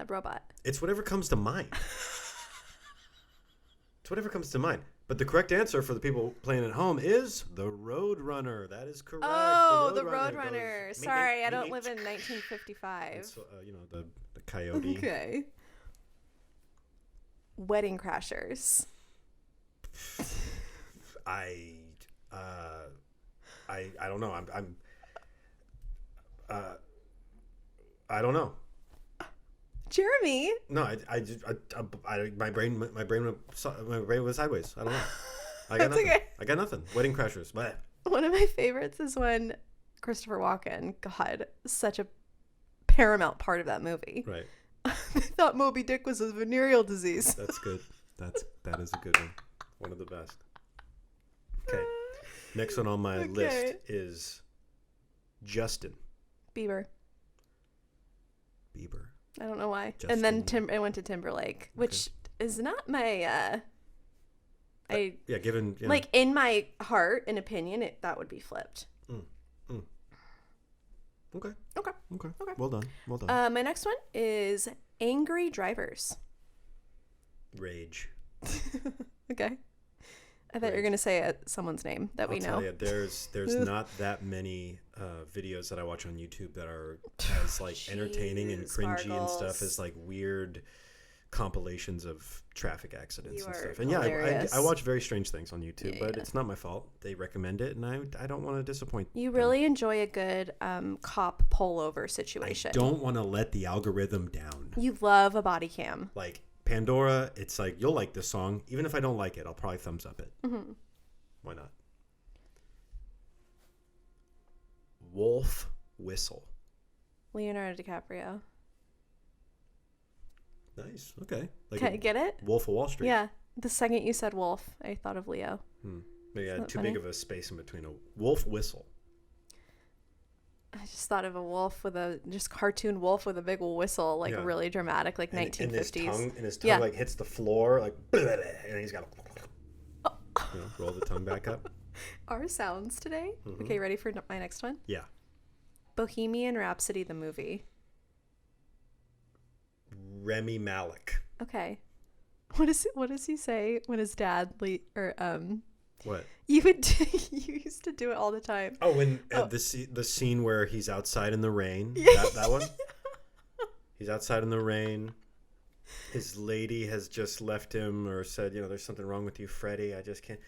[SPEAKER 2] Robot.
[SPEAKER 1] It's whatever comes to mind. But the correct answer for the people playing at home is the Roadrunner. That is correct.
[SPEAKER 2] Oh, the
[SPEAKER 1] Roadrunner
[SPEAKER 2] Roadrunner.
[SPEAKER 1] goes,
[SPEAKER 2] Sorry,
[SPEAKER 1] meep,
[SPEAKER 2] I don't
[SPEAKER 1] meep,
[SPEAKER 2] live in
[SPEAKER 1] meep.
[SPEAKER 2] 1955.
[SPEAKER 1] It's, the coyote.
[SPEAKER 2] Okay. Wedding Crashers.
[SPEAKER 1] I don't know. I don't know.
[SPEAKER 2] Jeremy.
[SPEAKER 1] No, my brain was sideways. I don't know. I got
[SPEAKER 2] That's
[SPEAKER 1] nothing.
[SPEAKER 2] okay.
[SPEAKER 1] I got nothing. Wedding Crashers. But
[SPEAKER 2] One of my favorites is when Christopher Walken, God, such a paramount part of that movie.
[SPEAKER 1] right.
[SPEAKER 2] They thought Moby Dick was a venereal disease.
[SPEAKER 1] That's good. That is a good one. One of the best. Okay. Next one on my list is Justin
[SPEAKER 2] Bieber.
[SPEAKER 1] Bieber.
[SPEAKER 2] I don't know why.
[SPEAKER 1] Justin.
[SPEAKER 2] And then I went to Timberlake, which is not my
[SPEAKER 1] given
[SPEAKER 2] like in my heart and opinion, that would be flipped.
[SPEAKER 1] Okay.
[SPEAKER 2] Okay.
[SPEAKER 1] Well done.
[SPEAKER 2] My next one is Angry Drivers.
[SPEAKER 1] Rage.
[SPEAKER 2] Okay. I thought you were gonna say someone's name that we know.
[SPEAKER 1] I'll tell you, there's not that many videos that I watch on YouTube that are as like entertaining and cringy and stuff as like weird compilations of traffic accidents and stuff. And
[SPEAKER 2] hilarious.
[SPEAKER 1] I watch very strange things on YouTube, but it's not my fault. They recommend it, and I don't want to disappoint.
[SPEAKER 2] You really enjoy a good cop pullover situation.
[SPEAKER 1] I don't want to let the algorithm down.
[SPEAKER 2] You love a body cam.
[SPEAKER 1] Like Pandora, it's like, you'll like this song. Even if I don't like it, I'll probably thumbs up it.
[SPEAKER 2] Mm-hmm.
[SPEAKER 1] Why not? Wolf Whistle.
[SPEAKER 2] Leonardo DiCaprio.
[SPEAKER 1] Nice. Okay.
[SPEAKER 2] Can I get it?
[SPEAKER 1] Wolf of Wall Street.
[SPEAKER 2] Yeah. The second you said wolf, I thought of Leo.
[SPEAKER 1] Maybe I had too
[SPEAKER 2] funny?
[SPEAKER 1] big of a space in between. A wolf whistle.
[SPEAKER 2] I just thought of a wolf with just cartoon wolf with a big whistle, like really dramatic, like 1950s.
[SPEAKER 1] And his tongue like hits the floor, like, and he's got to roll the tongue back up.
[SPEAKER 2] Our sounds today. Mm-hmm. Okay, ready for my next one?
[SPEAKER 1] Yeah.
[SPEAKER 2] Bohemian Rhapsody, the movie.
[SPEAKER 1] Remy Malek.
[SPEAKER 2] Okay. What does he say when his dad
[SPEAKER 1] What?
[SPEAKER 2] You used to do it all the time.
[SPEAKER 1] Oh, when the scene where he's outside in the rain. That one. He's outside in the rain. His lady has just left him, or said, there's something wrong with you, Freddie. I just can't.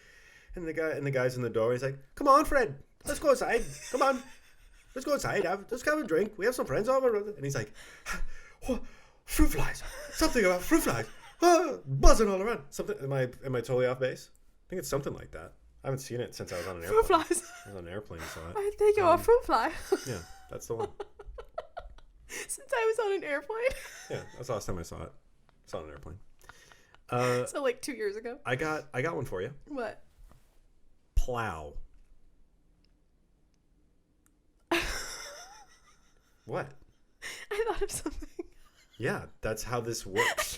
[SPEAKER 1] And the guy's in the door. He's like, "Come on, Fred. Let's go outside. Come on. Let's go outside. Let's have a drink. We have some friends over." And he's like, "Fruit flies. Something about fruit flies. Buzzing all around. Something. Am I totally off base? I think it's something like that. I haven't seen it since I was on an airplane.
[SPEAKER 2] Fruit flies.
[SPEAKER 1] I was on an airplane and saw it.
[SPEAKER 2] I think you're a fruit fly.
[SPEAKER 1] Yeah, that's the one.
[SPEAKER 2] Since I was on an airplane.
[SPEAKER 1] Yeah, that's the last time I saw it. I saw it on an airplane.
[SPEAKER 2] So like 2 years ago.
[SPEAKER 1] I got one for you.
[SPEAKER 2] What?
[SPEAKER 1] Plow. What?
[SPEAKER 2] I thought of something.
[SPEAKER 1] Yeah, that's how this works.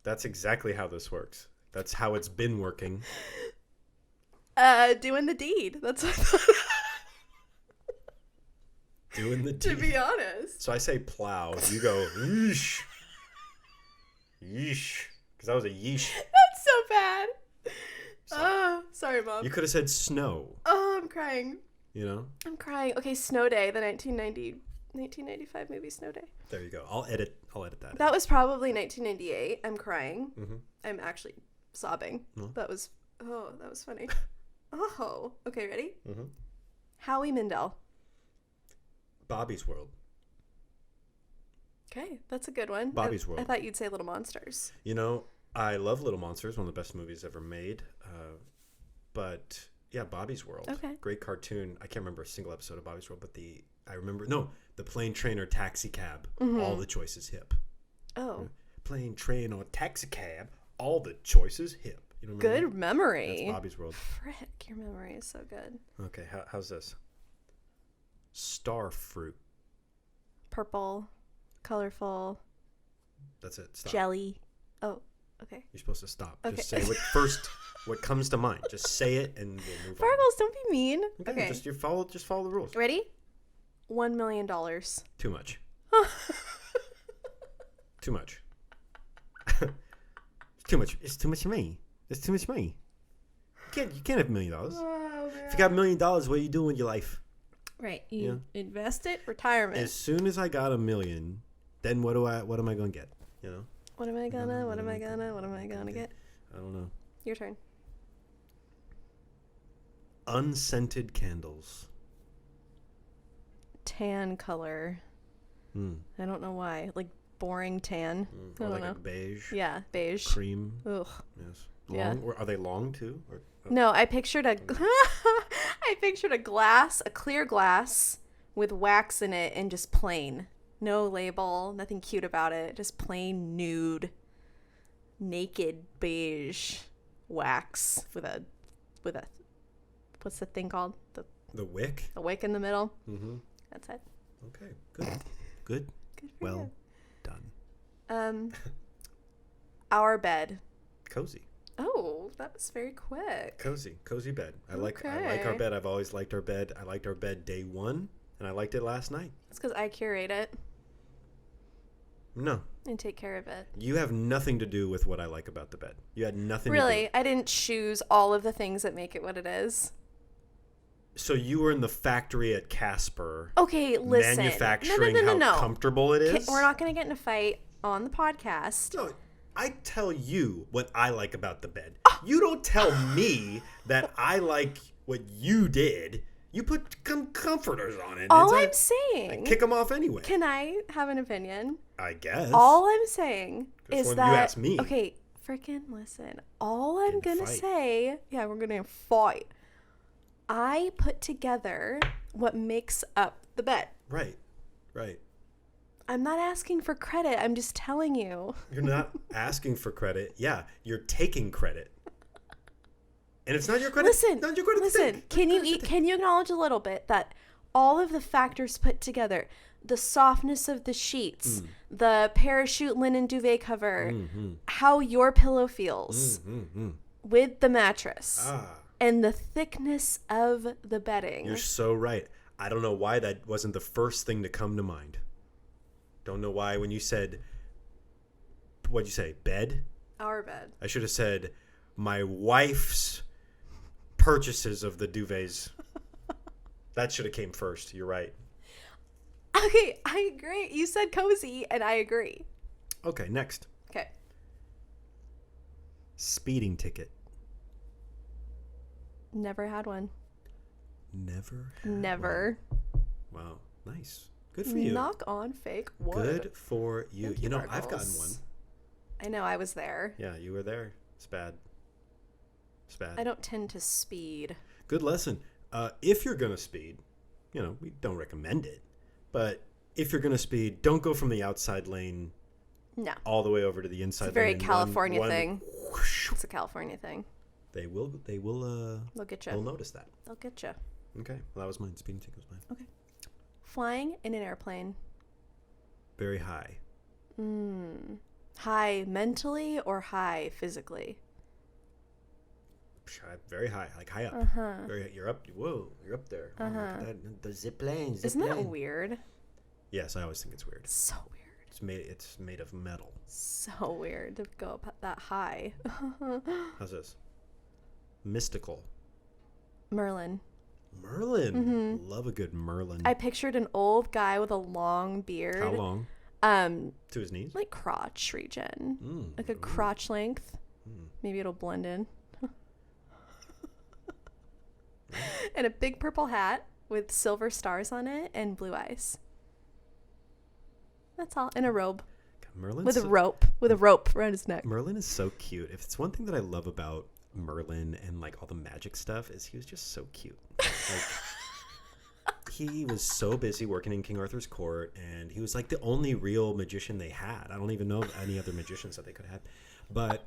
[SPEAKER 1] That's exactly how this works. That's how it's been working.
[SPEAKER 2] Doing the deed. That's what I thought.
[SPEAKER 1] Doing the deed.
[SPEAKER 2] To be honest.
[SPEAKER 1] So I say plow. You go, yeesh. Yeesh. Because that was a yeesh.
[SPEAKER 2] That's so bad. Sorry, Mom.
[SPEAKER 1] You could have said snow.
[SPEAKER 2] Oh, I'm crying. I'm crying. Okay, Snow Day, the 1995 movie Snow Day.
[SPEAKER 1] There you go. I'll edit that.
[SPEAKER 2] That was probably 1998. I'm crying.
[SPEAKER 1] Mm-hmm.
[SPEAKER 2] I'm actually sobbing.
[SPEAKER 1] No.
[SPEAKER 2] That was funny. Oh, okay, ready?
[SPEAKER 1] Mm-hmm.
[SPEAKER 2] Howie Mandel.
[SPEAKER 1] Bobby's World.
[SPEAKER 2] Okay, that's a good one.
[SPEAKER 1] Bobby's World.
[SPEAKER 2] I thought you'd say Little Monsters.
[SPEAKER 1] I love Little Monsters, one of the best movies ever made. But yeah, Bobby's World.
[SPEAKER 2] Okay.
[SPEAKER 1] Great cartoon. I can't remember a single episode of Bobby's World, but the plane, train, or taxi cab.
[SPEAKER 2] Mm-hmm.
[SPEAKER 1] All the choices hip.
[SPEAKER 2] Oh.
[SPEAKER 1] Plane, train, or taxi cab. All the choices hip.
[SPEAKER 2] Good memory.
[SPEAKER 1] That's Bobby's World.
[SPEAKER 2] Frick, your memory is so good.
[SPEAKER 1] Okay, how's this? Star fruit.
[SPEAKER 2] Purple, colorful.
[SPEAKER 1] That's it. Stop.
[SPEAKER 2] Jelly. Oh, okay.
[SPEAKER 1] You're supposed to stop.
[SPEAKER 2] Okay.
[SPEAKER 1] Just say what comes to mind. Just say it and we'll move on.
[SPEAKER 2] Fargles, don't be mean. Okay.
[SPEAKER 1] Just follow the rules.
[SPEAKER 2] Ready? $1 million.
[SPEAKER 1] Too much. Too much. It's too much. It's too much money. It's too much money. You can't have $1 million.
[SPEAKER 2] Oh,
[SPEAKER 1] if you got $1 million, what are you doing with your life?
[SPEAKER 2] Right. You invest it, retirement.
[SPEAKER 1] As soon as I got $1 million, then what am I gonna get?
[SPEAKER 2] What am I gonna get?
[SPEAKER 1] I don't know.
[SPEAKER 2] Your turn.
[SPEAKER 1] Unscented candles.
[SPEAKER 2] Tan color. I don't know why. Like boring tan. I
[SPEAKER 1] Or
[SPEAKER 2] don't
[SPEAKER 1] like
[SPEAKER 2] know.
[SPEAKER 1] a beige.
[SPEAKER 2] Yeah, beige.
[SPEAKER 1] Cream.
[SPEAKER 2] Ugh.
[SPEAKER 1] Yes.
[SPEAKER 2] Yeah.
[SPEAKER 1] Long. Or are they long too? Or,
[SPEAKER 2] No, I pictured a a clear glass with wax in it and just plain. No label, nothing cute about it, just plain nude naked beige wax with a what's the thing called?
[SPEAKER 1] the wick.
[SPEAKER 2] The wick in the middle.
[SPEAKER 1] Mm-hmm.
[SPEAKER 2] That's it.
[SPEAKER 1] Okay. Good. Good.
[SPEAKER 2] Good for
[SPEAKER 1] Well
[SPEAKER 2] you.
[SPEAKER 1] done.
[SPEAKER 2] Our bed.
[SPEAKER 1] Cozy.
[SPEAKER 2] Oh, that was very quick.
[SPEAKER 1] Cozy bed. I like our bed. I've always liked our bed. I liked our bed day one, and I liked it last night.
[SPEAKER 2] It's because I curate it
[SPEAKER 1] No,
[SPEAKER 2] and take care of it.
[SPEAKER 1] you have nothing to do with what I like about the bed. You had nothing to
[SPEAKER 2] Really,
[SPEAKER 1] do.
[SPEAKER 2] I didn't choose all of the things that make it what it is.
[SPEAKER 1] So you were in the factory at Casper.
[SPEAKER 2] Okay, listen.
[SPEAKER 1] Manufacturing
[SPEAKER 2] No.
[SPEAKER 1] how comfortable it is.
[SPEAKER 2] We're not going to get in a fight on the podcast.
[SPEAKER 1] No, I tell you what I like about the bed. You don't tell me that I like what you did. You put comforters on it.
[SPEAKER 2] All I'm saying.
[SPEAKER 1] Kick them off anyway.
[SPEAKER 2] Can I have an opinion?
[SPEAKER 1] I guess.
[SPEAKER 2] All I'm saying is
[SPEAKER 1] when
[SPEAKER 2] that.
[SPEAKER 1] you ask me.
[SPEAKER 2] Okay, freaking listen. All I'm going to
[SPEAKER 1] fight.
[SPEAKER 2] say. Yeah, we're going to fight. I put together what makes up the bed.
[SPEAKER 1] Right.
[SPEAKER 2] I'm not asking for credit. I'm just telling you.
[SPEAKER 1] You're not asking for credit. Yeah, you're taking credit. And it's not your credit.
[SPEAKER 2] Listen.
[SPEAKER 1] Not your credit to take.
[SPEAKER 2] Can you acknowledge a little bit that all of the factors put together, the softness of the sheets, the parachute linen duvet cover, how your pillow feels with the mattress, and the thickness of the bedding.
[SPEAKER 1] You're so right. I don't know why that wasn't the first thing to come to mind. Don't know why when you said, what'd you say, bed?
[SPEAKER 2] Our bed.
[SPEAKER 1] I should have said my wife's purchases of the duvets. That should have came first. You're right.
[SPEAKER 2] Okay, I agree. You said cozy, and I agree.
[SPEAKER 1] Okay, next.
[SPEAKER 2] Okay.
[SPEAKER 1] Speeding ticket.
[SPEAKER 2] Never had one.
[SPEAKER 1] Never.
[SPEAKER 2] Never.
[SPEAKER 1] Wow, nice. Good for you.
[SPEAKER 2] Knock on fake wood.
[SPEAKER 1] Good for you.
[SPEAKER 2] Thank
[SPEAKER 1] You know,
[SPEAKER 2] Margles.
[SPEAKER 1] I've gotten one.
[SPEAKER 2] I know, I was there.
[SPEAKER 1] Yeah, you were there. It's bad. It's bad.
[SPEAKER 2] I don't tend to speed.
[SPEAKER 1] Good lesson. If you're going to speed, you know, we don't recommend it. But if you're going to speed, don't go from the outside lane
[SPEAKER 2] No.
[SPEAKER 1] all the way over to the inside
[SPEAKER 2] It's a very
[SPEAKER 1] lane.
[SPEAKER 2] California
[SPEAKER 1] One-
[SPEAKER 2] thing.
[SPEAKER 1] whoosh.
[SPEAKER 2] It's a California thing.
[SPEAKER 1] They will
[SPEAKER 2] They'll get
[SPEAKER 1] they'll
[SPEAKER 2] you.
[SPEAKER 1] notice that.
[SPEAKER 2] They'll get you.
[SPEAKER 1] Okay. Well, that was mine. Speeding ticket was mine.
[SPEAKER 2] Okay. Flying in an airplane.
[SPEAKER 1] Very high.
[SPEAKER 2] High mentally or high physically?
[SPEAKER 1] Very high. Like high up.
[SPEAKER 2] Uh-huh.
[SPEAKER 1] You're up. Whoa. You're up there. Oh, look at that. The zip plane.
[SPEAKER 2] Isn't that weird?
[SPEAKER 1] Yes, I always think it's weird.
[SPEAKER 2] So weird.
[SPEAKER 1] It's made of metal.
[SPEAKER 2] So weird to go up that high.
[SPEAKER 1] How's this? Mystical.
[SPEAKER 2] Merlin.
[SPEAKER 1] Merlin. Love a good Merlin.
[SPEAKER 2] I pictured an old guy with a long beard.
[SPEAKER 1] How long? To his knees?
[SPEAKER 2] Like crotch region. Like a crotch length. Maybe it'll blend in. And a big purple hat with silver stars on it and blue eyes. That's all. And a robe.
[SPEAKER 1] God, Merlin's
[SPEAKER 2] With a rope. With a rope around his neck.
[SPEAKER 1] Merlin is so cute. If it's one thing that I love about Merlin and like all the magic stuff is he was just so cute. Like he was so busy working in King Arthur's court, and he was like the only real magician they had. I don't even know any other magicians that they could have. But,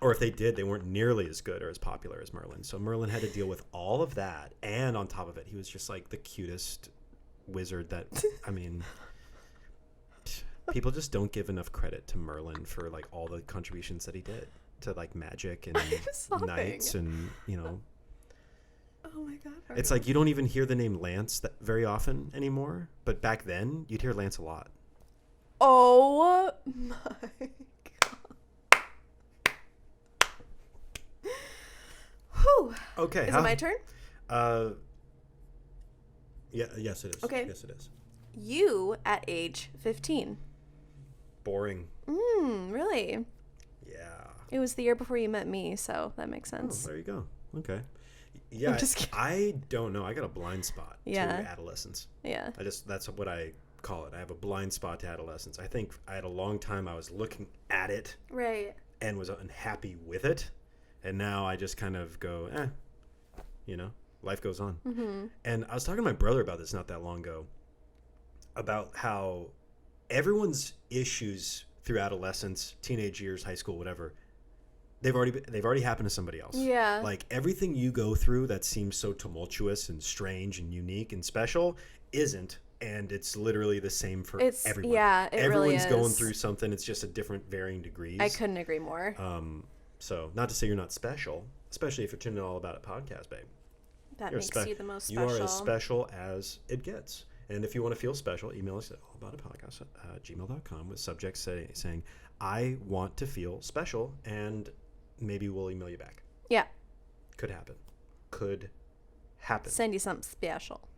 [SPEAKER 1] or if they did, they weren't nearly as good or as popular as Merlin. So Merlin had to deal with all of that. And on top of it, he was just like the cutest wizard that, I mean, people just don't give enough credit to Merlin for like all the contributions that he did to like magic and knights and, you know.
[SPEAKER 2] Oh my god.
[SPEAKER 1] It's like you don't even hear the name Lance that very often anymore. But back then, you'd hear Lance a lot.
[SPEAKER 2] Oh my god. Whew.
[SPEAKER 1] Okay.
[SPEAKER 2] Is it my turn?
[SPEAKER 1] Yeah. Yes, it is.
[SPEAKER 2] Okay.
[SPEAKER 1] Yes, it is.
[SPEAKER 2] You at age 15.
[SPEAKER 1] Boring.
[SPEAKER 2] Really?
[SPEAKER 1] Yeah.
[SPEAKER 2] It was the year before you met me, so that makes
[SPEAKER 1] Oh,
[SPEAKER 2] sense.
[SPEAKER 1] there you go. Okay. Yeah.
[SPEAKER 2] I'm just kidding.
[SPEAKER 1] I don't know. I got a blind spot to adolescence.
[SPEAKER 2] Yeah.
[SPEAKER 1] That's what I call it. I have a blind spot to adolescence. I think I had a long time I was looking at it
[SPEAKER 2] Right.
[SPEAKER 1] and was unhappy with it. And now I just kind of go, life goes on.
[SPEAKER 2] Mm-hmm.
[SPEAKER 1] And I was talking to my brother about this not that long ago, about how everyone's issues through adolescence, teenage years, high school, whatever, they've already happened to somebody else.
[SPEAKER 2] Yeah.
[SPEAKER 1] Like everything you go through that seems so tumultuous and strange and unique and special isn't. And it's literally the same for everyone.
[SPEAKER 2] Yeah, it really is.
[SPEAKER 1] Everyone's going through something. It's just at different varying degrees.
[SPEAKER 2] I couldn't agree more.
[SPEAKER 1] So not to say you're not special, especially if you're tuning in All About It podcast, babe.
[SPEAKER 2] That makes you the most special.
[SPEAKER 1] You are as special as it gets. And if you want to feel special, email us at allaboutitpodcast@gmail.com with subject saying, I want to feel special, and maybe we'll email you back.
[SPEAKER 2] Yeah.
[SPEAKER 1] Could happen. Could happen.
[SPEAKER 2] Send you something special.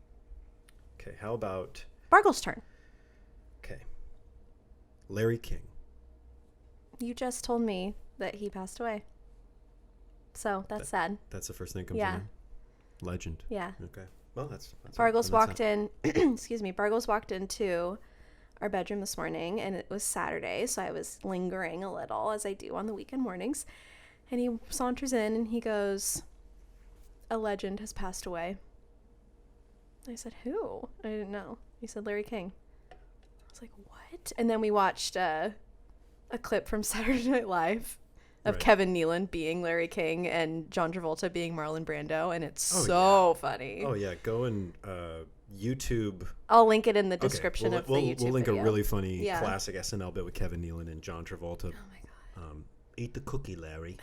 [SPEAKER 1] Okay, how about...
[SPEAKER 2] Bargle's turn.
[SPEAKER 1] Okay. Larry King.
[SPEAKER 2] You just told me that he passed away. So that's sad.
[SPEAKER 1] That's the first thing that comes to mind? Legend.
[SPEAKER 2] Yeah.
[SPEAKER 1] Okay. Well, that's
[SPEAKER 2] Bargles walked in. Excuse me. Bargles walked into our bedroom this morning, and it was Saturday, so I was lingering a little, as I do on the weekend mornings. And he saunters in, and he goes, "A legend has passed away." I said, "Who?" I didn't know. He said, "Larry King." I was like, "What?" And then we watched a clip from Saturday Night Live of Kevin Nealon being Larry King and John Travolta being Marlon Brando, and it's funny.
[SPEAKER 1] Oh, yeah. Go and YouTube.
[SPEAKER 2] I'll link it in the description of the YouTube
[SPEAKER 1] We'll link
[SPEAKER 2] video.
[SPEAKER 1] a really funny classic SNL bit with Kevin Nealon and John Travolta.
[SPEAKER 2] Oh, my God.
[SPEAKER 1] Eat the cookie, Larry.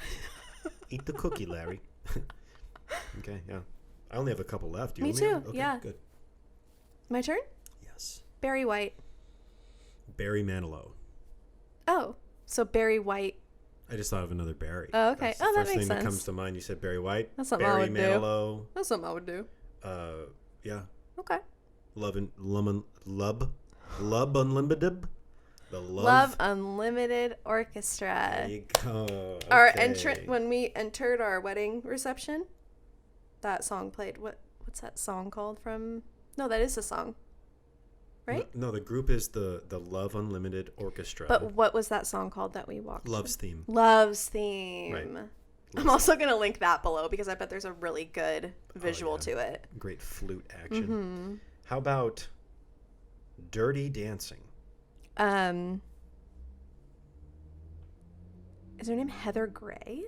[SPEAKER 1] Eat the cookie, Larry. Okay, yeah. I only have a couple left.
[SPEAKER 2] Me too,
[SPEAKER 1] Okay,
[SPEAKER 2] yeah.
[SPEAKER 1] Good.
[SPEAKER 2] My turn?
[SPEAKER 1] Yes.
[SPEAKER 2] Barry White.
[SPEAKER 1] Barry Manilow.
[SPEAKER 2] Oh, so Barry White.
[SPEAKER 1] I just thought of another Barry.
[SPEAKER 2] Oh, okay.
[SPEAKER 1] That's the
[SPEAKER 2] That
[SPEAKER 1] first
[SPEAKER 2] makes
[SPEAKER 1] thing
[SPEAKER 2] sense.
[SPEAKER 1] that comes to mind. You said Barry White.
[SPEAKER 2] That's something
[SPEAKER 1] Barry
[SPEAKER 2] I would
[SPEAKER 1] Manilow.
[SPEAKER 2] do. That's something I would do.
[SPEAKER 1] Yeah.
[SPEAKER 2] Okay.
[SPEAKER 1] Love Unlimited. The
[SPEAKER 2] Love Unlimited Orchestra.
[SPEAKER 1] There you go.
[SPEAKER 2] Our
[SPEAKER 1] Okay.
[SPEAKER 2] when we entered our wedding reception, that song played. What's that song called from? No, that is a song. Right?
[SPEAKER 1] No, the group is the Love Unlimited Orchestra.
[SPEAKER 2] But what was that song called that we walked?
[SPEAKER 1] Love's Theme.
[SPEAKER 2] Love's Theme.
[SPEAKER 1] Right.
[SPEAKER 2] I'm also going to link that below because I bet there's a really good visual to it.
[SPEAKER 1] Great flute action.
[SPEAKER 2] Mm-hmm.
[SPEAKER 1] How about Dirty Dancing?
[SPEAKER 2] Is her name Heather Gray?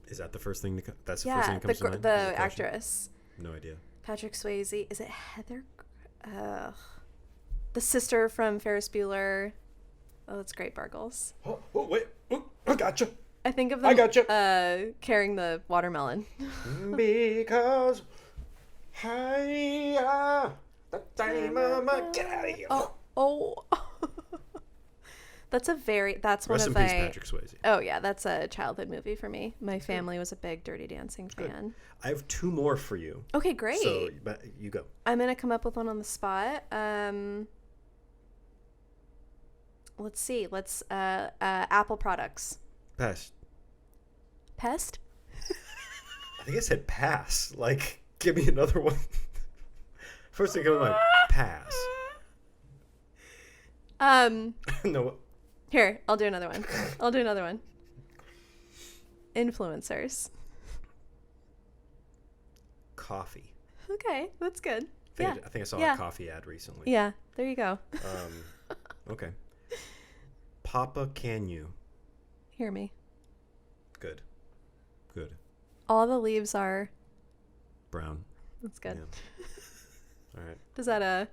[SPEAKER 1] Is that the first thing? That's the first thing that comes to mind?
[SPEAKER 2] The actress.
[SPEAKER 1] No idea.
[SPEAKER 2] Patrick Swayze. Is it Heather? The sister from Ferris Bueller. Oh, that's great, Bargles.
[SPEAKER 1] Oh, wait. Oh, I gotcha.
[SPEAKER 2] I think of them.
[SPEAKER 1] I gotcha.
[SPEAKER 2] Carrying the watermelon.
[SPEAKER 1] Because the time of my get out of here.
[SPEAKER 2] Oh. That's one
[SPEAKER 1] Rest
[SPEAKER 2] of
[SPEAKER 1] in
[SPEAKER 2] my.
[SPEAKER 1] peace, Patrick Swayze.
[SPEAKER 2] Oh yeah, that's a childhood movie for me. My family was a big Dirty Dancing fan.
[SPEAKER 1] I have two more for you.
[SPEAKER 2] Okay, great.
[SPEAKER 1] So, but you go.
[SPEAKER 2] I'm gonna come up with one on the spot. Let's see. Apple products.
[SPEAKER 1] Pass.
[SPEAKER 2] Pest?
[SPEAKER 1] I think I said pass. Like, give me another one. First thing comes to mind, pass. No.
[SPEAKER 2] Here, I'll do another one. Influencers.
[SPEAKER 1] Coffee.
[SPEAKER 2] Okay, that's good.
[SPEAKER 1] I think I saw a coffee ad recently.
[SPEAKER 2] Yeah, there you go.
[SPEAKER 1] Okay. Papa, can you?
[SPEAKER 2] Hear me.
[SPEAKER 1] Good.
[SPEAKER 2] All the leaves are
[SPEAKER 1] Brown.
[SPEAKER 2] That's good.
[SPEAKER 1] Yeah. All right.
[SPEAKER 2] Does that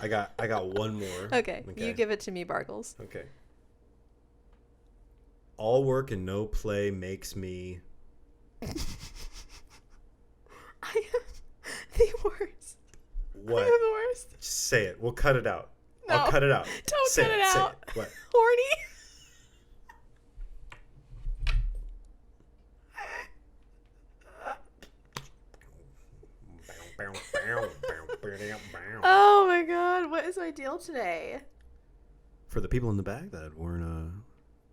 [SPEAKER 1] I got one more.
[SPEAKER 2] Okay. You give it to me, Bargles.
[SPEAKER 1] Okay. All work and no play makes me.
[SPEAKER 2] I am the worst.
[SPEAKER 1] What?
[SPEAKER 2] I am the worst.
[SPEAKER 1] Say it. We'll cut it out.
[SPEAKER 2] No.
[SPEAKER 1] I'll cut it out.
[SPEAKER 2] Don't cut it out.
[SPEAKER 1] Say it. What?
[SPEAKER 2] Horny. Oh my god, what is my deal today?
[SPEAKER 1] For the people in the back that weren't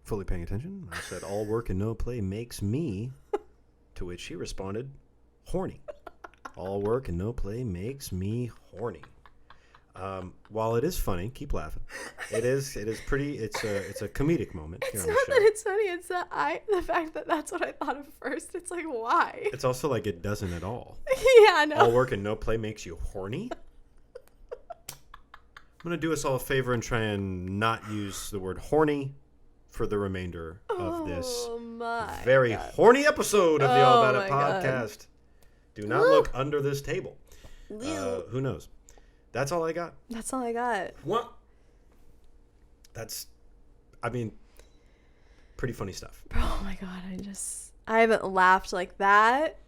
[SPEAKER 1] fully paying attention, I said all work and no play makes me, to which she responded, horny. All work and no play makes me horny. While it is funny, keep laughing. It is pretty. It's a comedic moment here
[SPEAKER 2] It's
[SPEAKER 1] on the
[SPEAKER 2] not
[SPEAKER 1] show.
[SPEAKER 2] that it's funny. It's the fact that that's what I thought of first. It's like, why?
[SPEAKER 1] It's also like it doesn't at all.
[SPEAKER 2] Yeah, no.
[SPEAKER 1] All work and no play makes you horny. I'm gonna do us all a favor and try and not use the word horny for the remainder of this
[SPEAKER 2] my
[SPEAKER 1] very
[SPEAKER 2] God.
[SPEAKER 1] horny episode of the All About It
[SPEAKER 2] my God.
[SPEAKER 1] podcast. Do not look under this table. Who knows? That's all I got.
[SPEAKER 2] That's all I got.
[SPEAKER 1] What? Pretty funny stuff.
[SPEAKER 2] Oh my God, I haven't laughed like that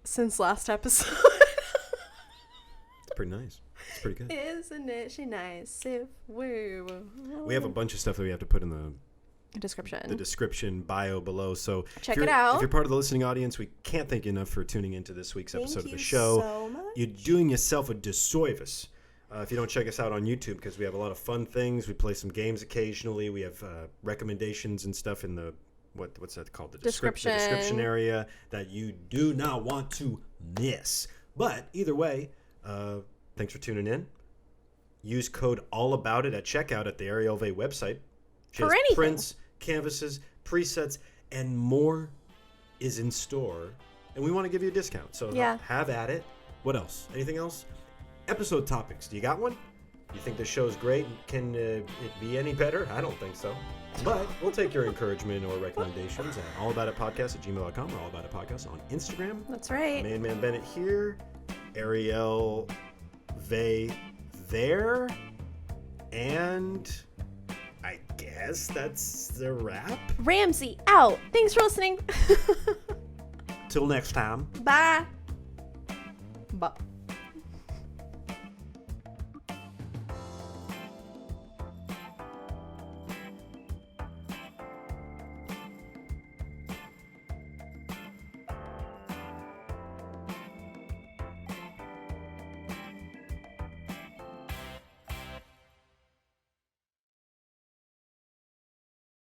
[SPEAKER 2] since last episode.
[SPEAKER 1] It's pretty nice. It's pretty good.
[SPEAKER 2] Isn't it she nice if
[SPEAKER 1] We have a bunch of stuff that we have to put in the
[SPEAKER 2] description.
[SPEAKER 1] description bio below. So
[SPEAKER 2] Check
[SPEAKER 1] if
[SPEAKER 2] it out.
[SPEAKER 1] If you're part of the listening audience, we can't thank you enough for tuning into this week's episode of the show.
[SPEAKER 2] So much.
[SPEAKER 1] You're doing yourself a disservice if you don't check us out on YouTube, because we have a lot of fun things. We play some games occasionally. We have recommendations and stuff in the what's that called? The description area that you do not want to miss. But either way, thanks for tuning in. Use code ALLABOUTIT at checkout at the Arielle website. She
[SPEAKER 2] For
[SPEAKER 1] has
[SPEAKER 2] anything.
[SPEAKER 1] prints, canvases, presets, and more is in store. And we want to give you a discount. So
[SPEAKER 2] Yeah.
[SPEAKER 1] have at it. What else? Anything else? Episode topics. Do you got one? You think the show's great? Can it be any better? I don't think so. But we'll take your encouragement or recommendations at allaboutitpodcast@gmail.com or allaboutitpodcast on Instagram.
[SPEAKER 2] That's right.
[SPEAKER 1] Man Bennett here. Arielle there. And I guess that's the wrap.
[SPEAKER 2] Ramsey out. Thanks for listening.
[SPEAKER 1] Till next time.
[SPEAKER 2] Bye. Bye.